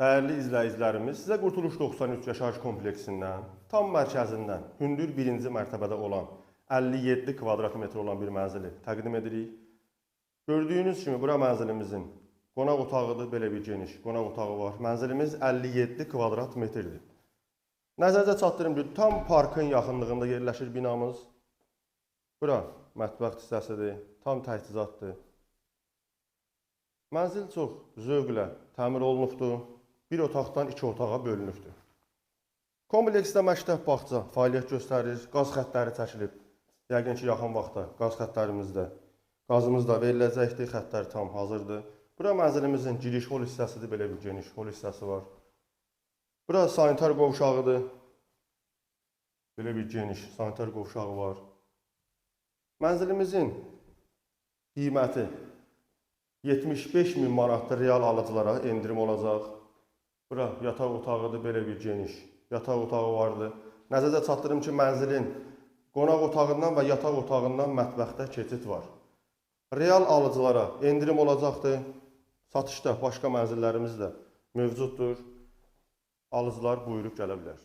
Dəyərli izləyicilərimiz, sizə Qurtuluş 93 yaşayış kompleksindən, tam mərkəzindən hündür 1-ci mərtəbədə olan 57 kvadrat metr olan bir mənzili təqdim edirik. Gördüyünüz kimi bura mənzilimizin qonaq otağıdır, belə bir geniş qonaq otağı var. Mənzilimiz 57 kvadrat metrdir. Nəzərinizə çatdırım ki, tam parkın yaxınlığında yerləşir binamız. Bura mətbəx hissəsidir, tam təchizatdır. Mənzil çox zövqlə təmir olunubdur. Bir otaqdan 2 otağa bölünübdür. Kompleksdə məktəb bağça fəaliyyət göstərir, qaz xəttləri çəkilib. Yəqin ki, yaxın vaxtda qaz xəttlərimizdə, qazımız da veriləcəkdir, xəttlər tam hazırdır. Bura mənzilimizin giriş hol hissəsidir, belə bir geniş hol hissəsi var. Bura sanitar qovşağıdır. Belə bir geniş sanitar qovşağı var. Mənzilimizin qiyməti 75.000 manatdır, real alıcılara endirim olacaq. Bura yataq otağıdır, belə bir geniş yataq otağı vardır. Nəzərdə çatdırım ki, mənzilin qonaq otağından və yataq otağından mətbəxdə keçid var. Real alıcılara endirim olacaqdır. Satışda başqa mənzillərimiz də mövcuddur. Alıcılar buyurub gələ bilər.